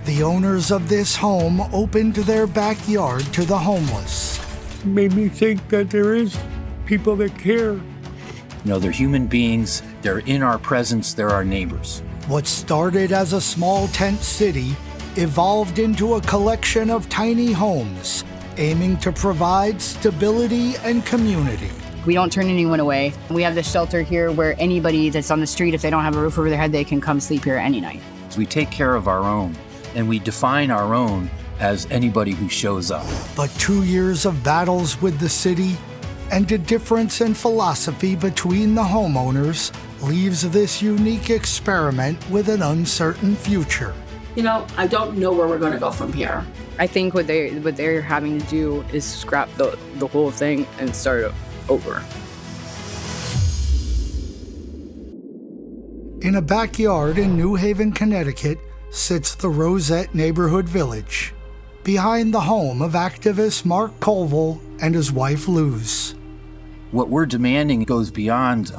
The owners of this home opened their backyard to the homeless. It made me think that there is people that care. You know, they're human beings, they're in our presence, they're our neighbors. What started as a small tent city evolved into a collection of tiny homes, aiming to provide stability and community. We don't turn anyone away. We have this shelter here where anybody that's on the street, if they don't have a roof over their head, they can come sleep here any night. We take care of our own, and we define our own as anybody who shows up. But 2 years of battles with the city and a difference in philosophy between the homeowners leaves this unique experiment with an uncertain future. You know, I don't know where we're going to go from here. I think what they're having to do is scrap the whole thing and start over. In a backyard in New Haven, Connecticut, sits the Rosette Neighborhood Village, behind the home of activist Mark Colville and his wife Luz. What we're demanding goes beyond,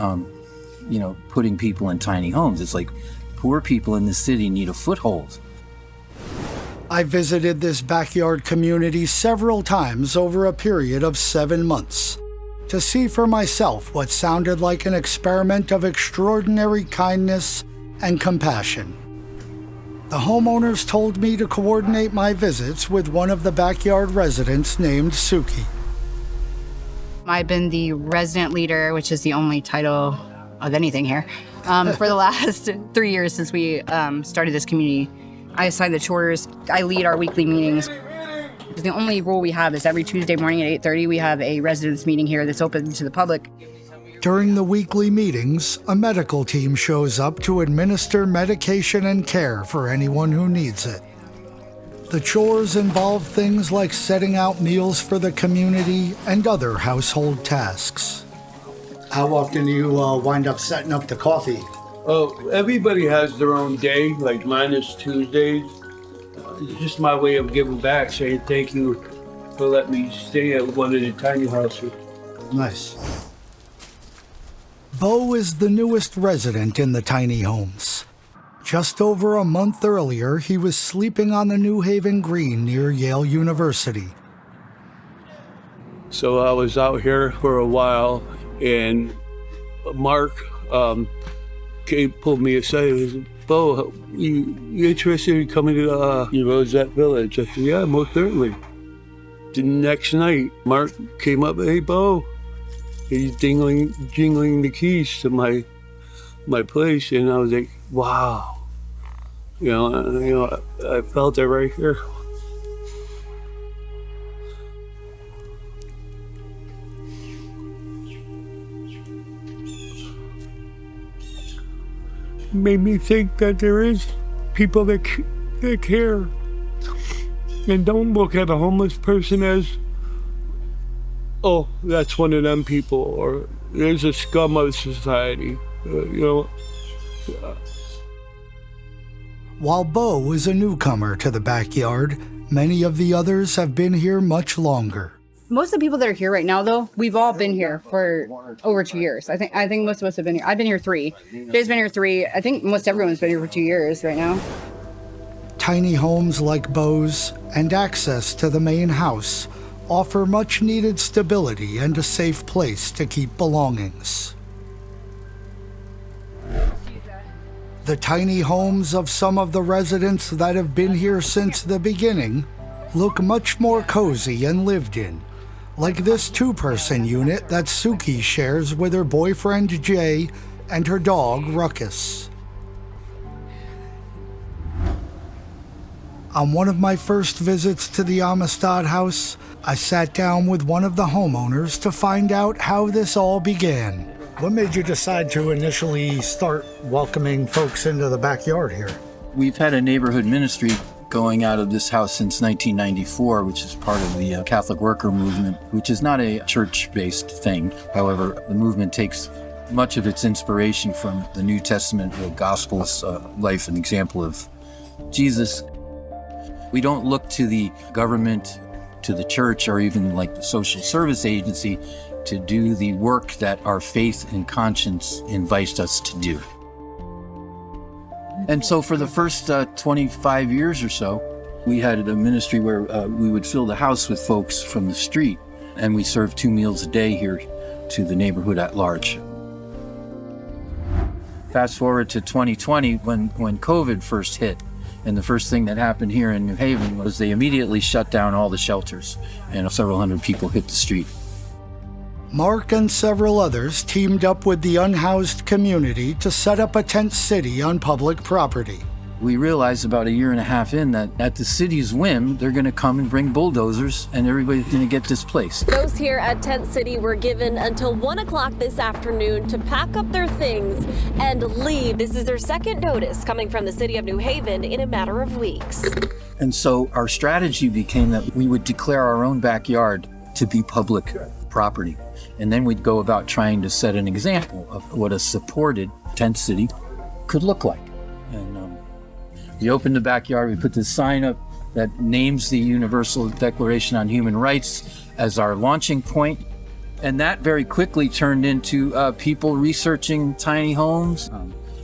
putting people in tiny homes. It's like poor people in the city need a foothold. I visited this backyard community several times over a period of 7 months to see for myself what sounded like an experiment of extraordinary kindness and compassion. The homeowners told me to coordinate my visits with one of the backyard residents named Suki. I've been the resident leader, which is the only title of anything here, for the last 3 years since we started this community. I assign the chores. I lead our weekly meetings. The only rule we have is every Tuesday morning at 8:30, we have a residents meeting here that's open to the public. During the weekly meetings, a medical team shows up to administer medication and care for anyone who needs it. The chores involve things like setting out meals for the community and other household tasks. How often do you wind up setting up the coffee? Oh, everybody has their own day, like mine is Tuesdays. It's just my way of giving back, saying thank you for letting me stay at one of the tiny houses. Nice. Bo is the newest resident in the tiny homes. Just over a month earlier, he was sleeping on the New Haven Green near Yale University. So I was out here for a while, and Mark pulled me aside and said, Bo, you interested in coming to the Rosette Village? I said, yeah, most certainly. The next night, Mark came up, hey, Bo. He's jingling the keys to my place, and I was like, wow. I felt it right here. It made me think that there is people that care, and don't look at a homeless person as, oh, that's one of them people, or there's a scum of society, While Bo is a newcomer to the backyard, many of the others have been here much longer. Most of the people that are here right now, though, we've all been here for over 2 years. I think most of us have been here. I've been here 3. Jay's been here 3. I think most everyone's been here for 2 years right now. Tiny homes like Bo's and access to the main house offer much-needed stability and a safe place to keep belongings. The tiny homes of some of the residents that have been here since the beginning look much more cozy and lived in, like this 2-person unit that Suki shares with her boyfriend Jay and her dog Ruckus. On one of my first visits to the Amistad house, I sat down with one of the homeowners to find out how this all began. What made you decide to initially start welcoming folks into the backyard here? We've had a neighborhood ministry going out of this house since 1994, which is part of the Catholic worker movement, which is not a church-based thing. However, the movement takes much of its inspiration from the New Testament, the Gospels, life and example of Jesus. We don't look to the government, to the church, or even like the social service agency to do the work that our faith and conscience invites us to do. And so for the first 25 years or so, we had a ministry where we would fill the house with folks from the street, and we served 2 meals a day here to the neighborhood at large. Fast forward to 2020, when COVID first hit, and the first thing that happened here in New Haven was they immediately shut down all the shelters, and several hundred people hit the street. Mark and several others teamed up with the unhoused community to set up a tent city on public property. We realized about a year and a half in that at the city's whim, they're going to come and bring bulldozers and everybody's going to get displaced. Those here at Tent City were given until 1 o'clock this afternoon to pack up their things and leave. This is their second notice coming from the city of New Haven in a matter of weeks. And so our strategy became that we would declare our own backyard to be public property. And then we'd go about trying to set an example of what a supported tent city could look like. And we opened the backyard, we put this sign up that names the Universal Declaration on Human Rights as our launching point. And that very quickly turned into people researching tiny homes.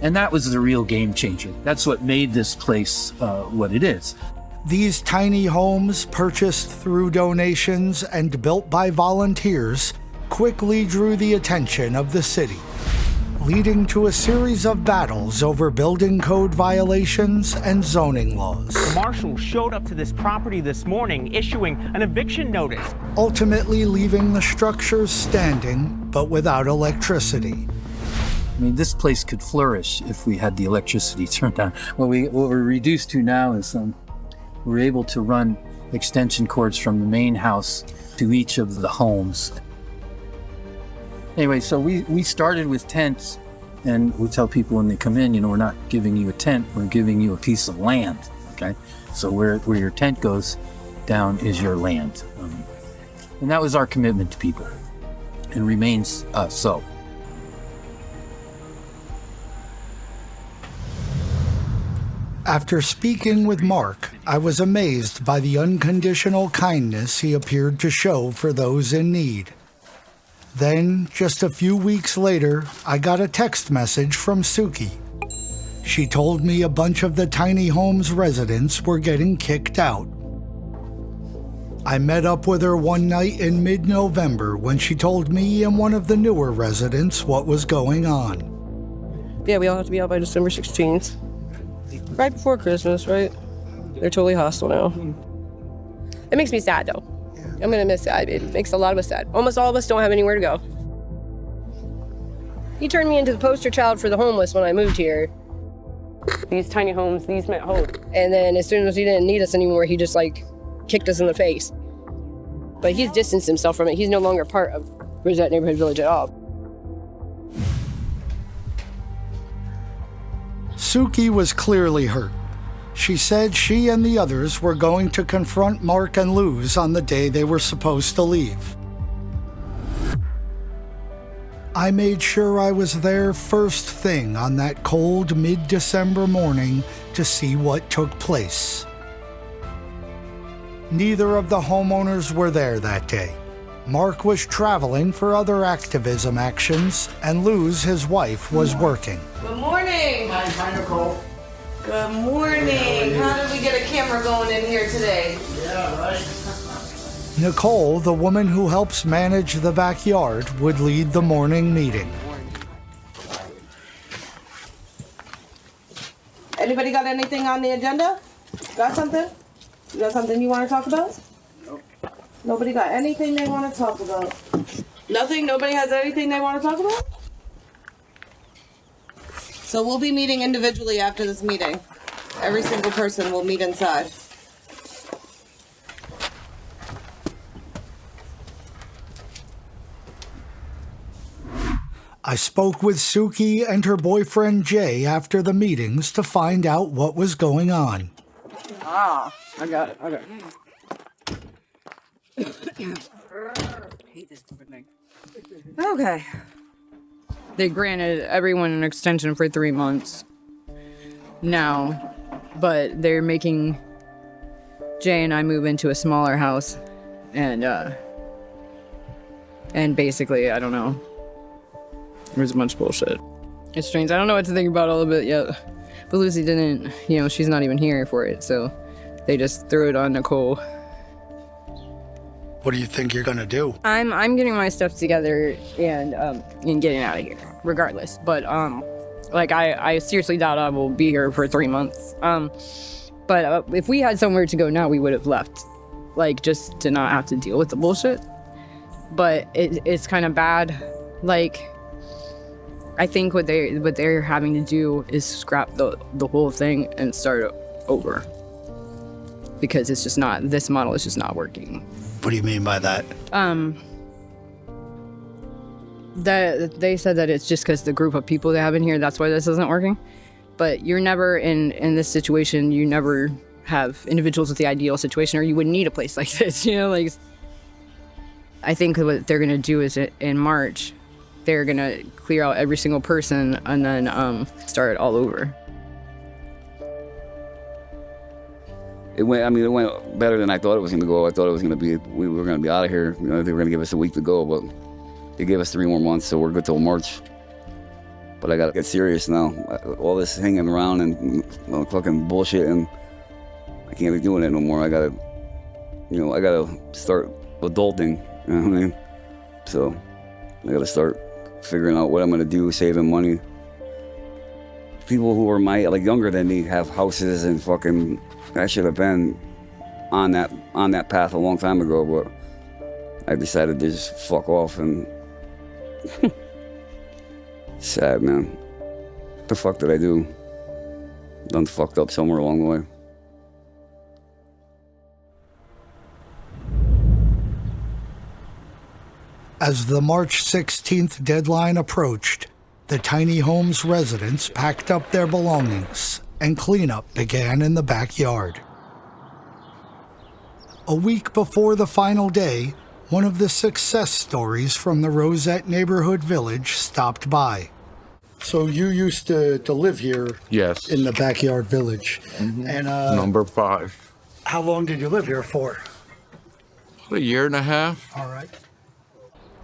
And that was the real game changer. That's what made this place what it is. These tiny homes, purchased through donations and built by volunteers, quickly drew the attention of the city, leading to a series of battles over building code violations and zoning laws. The marshal showed up to this property this morning, issuing an eviction notice, ultimately leaving the structures standing, but without electricity. I mean, this place could flourish if we had the electricity turned on. What we're reduced to now is we're able to run extension cords from the main house to each of the homes. Anyway, so we started with tents, and we tell people when they come in, we're not giving you a tent, we're giving you a piece of land, okay? So where your tent goes down is your land. And that was our commitment to people, and remains so. After speaking with Mark, I was amazed by the unconditional kindness he appeared to show for those in need. Then, just a few weeks later, I got a text message from Suki. She told me a bunch of the tiny home's residents were getting kicked out. I met up with her one night in mid-November when she told me and one of the newer residents what was going on. Yeah, we all have to be out by December 16th. Right before Christmas, right? They're totally hostile now. It makes me sad, though. I'm gonna miss it. It makes a lot of us sad. Almost all of us don't have anywhere to go. He turned me into the poster child for the homeless when I moved here. These tiny homes, these meant hope. And then as soon as he didn't need us anymore, he just kicked us in the face. But he's distanced himself from it. He's no longer part of Rosette Neighborhood Village at all. Suki was clearly hurt. She said she and the others were going to confront Mark and Luz on the day they were supposed to leave. I made sure I was there first thing on that cold mid-December morning to see what took place. Neither of the homeowners were there that day. Mark was traveling for other activism actions, and Luz, his wife, was working. Good morning. Hi, Nicole. Good morning. How did we get a camera going in here today? Yeah, right. Nicole, the woman who helps manage the backyard, would lead the morning meeting. Anybody got anything on the agenda? Got something? You got something you want to talk about? Nope. Nobody got anything they want to talk about? Nothing? Nobody has anything they want to talk about? So we'll be meeting individually after this meeting. Every single person will meet inside. I spoke with Suki and her boyfriend Jay after the meetings to find out what was going on. I got it. Hate this stupid thing. Okay. They granted everyone an extension for 3 months now, but they're making Jay and I move into a smaller house, and basically, I don't know. There's a bunch of bullshit. It's strange. I don't know what to think about all of it yet. But But Lucy didn't, she's not even here for it, so they just threw it on Nicole. What do you think you're gonna do? I'm getting my stuff together and getting out of here, regardless. But I seriously doubt I will be here for 3 months. But if we had somewhere to go now, we would have left, just to not have to deal with the bullshit. But it's kind of bad. I think what they're having to do is scrap the whole thing and start over, because it's just not, this model is just not working. What do you mean by that? That they said that it's just because the group of people that have been here, that's why this isn't working. But you're never in this situation, you never have individuals with the ideal situation, or you wouldn't need a place like this, I think what they're gonna do is in March, they're gonna clear out every single person and then start all over. It went better than I thought it was going to go. I thought it was going to be, we were going to be out of here. They were going to give us a week to go, but they gave us 3 more months, so we're good till March. But I got to get serious now. All this hanging around and fucking bullshit, and I can't be doing it no more. I got to start adulting, you know what I mean? So I got to start figuring out what I'm going to do, saving money. People who are younger than me have houses and fucking, I should have been on that path a long time ago, but I decided to just fuck off, and sad, man. What the fuck did I do? Done fucked up somewhere along the way. As the March 16th deadline approached, the tiny home's residents packed up their belongings and cleanup began in the backyard. A week before the final day, one of the success stories from the Rosette neighborhood village stopped by. So you used to live here? Yes. In the backyard village. Mm-hmm. And number 5. How long did you live here for? A year and a half. All right.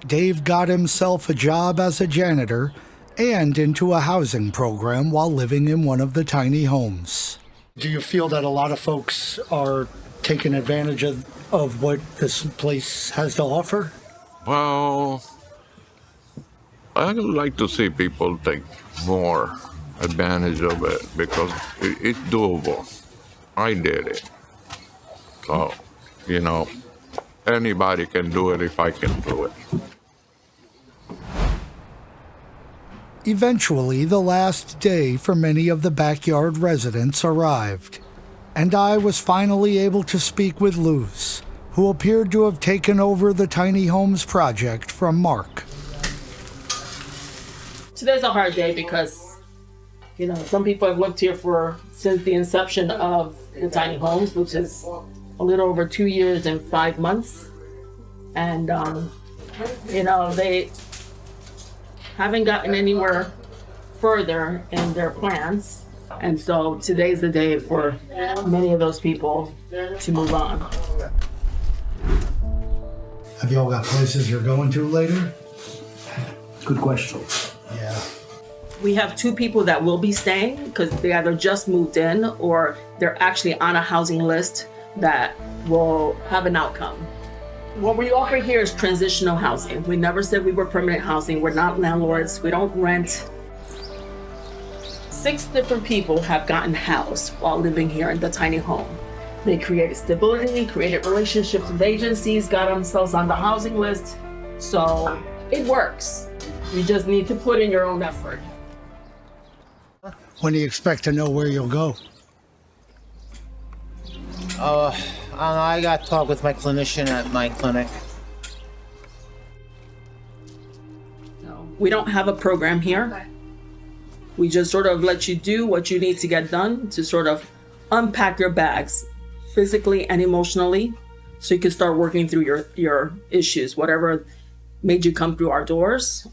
Dave got himself a job as a janitor and into a housing program while living in one of the tiny homes. Do you feel that a lot of folks are taking advantage of what this place has to offer? Well, I would like to see people take more advantage of it because it's doable. I did it. So, anybody can do it if I can do it. Eventually, the last day for many of the backyard residents arrived, and I was finally able to speak with Luz, who appeared to have taken over the tiny homes project from Mark. Today's a hard day because, some people have lived here since the inception of the tiny homes, which is a little over 2 years and 5 months. And, they haven't gotten anywhere further in their plans. And so today's the day for many of those people to move on. Have y'all got places you're going to later? Good question. Yeah. We have 2 people that will be staying because they either just moved in or they're actually on a housing list that will have an outcome. What we offer here is transitional housing. We never said we were permanent housing. We're not landlords. We don't rent. 6 different people have gotten housed while living here in the tiny home. They created stability, created relationships with agencies, got themselves on the housing list. So it works. You just need to put in your own effort. When do you expect to know where you'll go? I got to talk with my clinician at my clinic. No, we don't have a program here. We just sort of let you do what you need to get done to sort of unpack your bags physically and emotionally so you can start working through your issues, whatever made you come through our doors.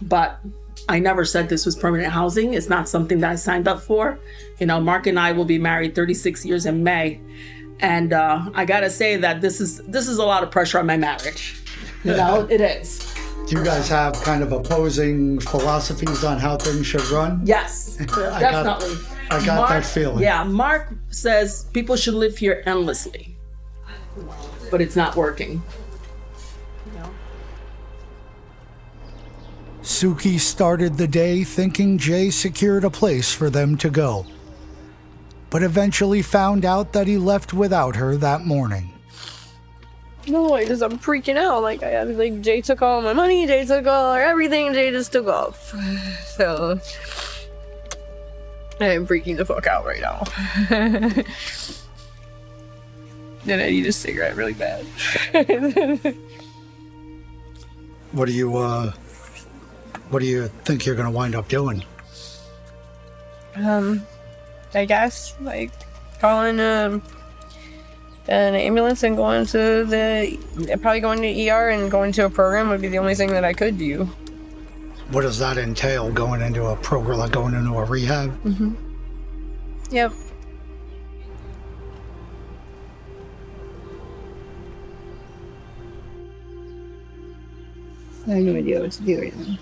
But I never said this was permanent housing. It's not something that I signed up for. Mark and I will be married 36 years in May. And I gotta say that this is a lot of pressure on my marriage. It is. Do you guys have kind of opposing philosophies on how things should run? Yes, definitely. I got that feeling. Yeah, Mark says people should live here endlessly, but it's not working. Suki started the day thinking Jay secured a place for them to go, but eventually found out that he left without her that morning. No, I'm freaking out. I was like, Jay took all my money, Jay took all everything, Jay just took off. So, I'm freaking the fuck out right now. And I need a cigarette really bad. What do you think you're gonna wind up doing? I guess, calling an ambulance and going to probably going to ER and going to a program would be the only thing that I could do. What does that entail, going into a program, like going into a rehab? Mm-hmm. Yep. I have no idea what to do right now.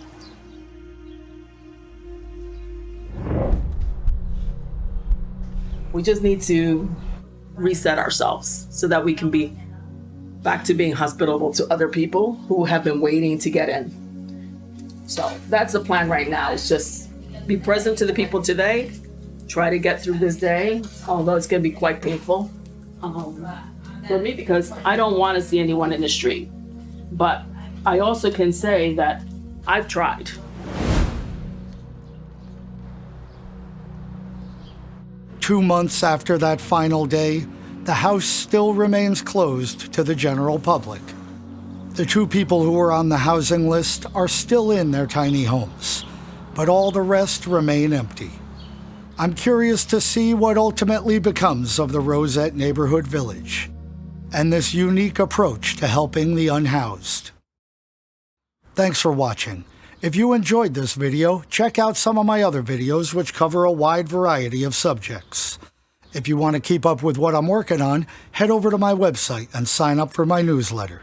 We just need to reset ourselves so that we can be back to being hospitable to other people who have been waiting to get in. So that's the plan right now, is just be present to the people today, try to get through this day, although it's gonna be quite painful for me because I don't wanna see anyone in the street. But I also can say that I've tried. 2 months after that final day, the house still remains closed to the general public. The 2 people who were on the housing list are still in their tiny homes, but all the rest remain empty. I'm curious to see what ultimately becomes of the Rosette Neighborhood Village and this unique approach to helping the unhoused. Thanks for watching. If you enjoyed this video, check out some of my other videos which cover a wide variety of subjects. If you want to keep up with what I'm working on, head over to my website and sign up for my newsletter.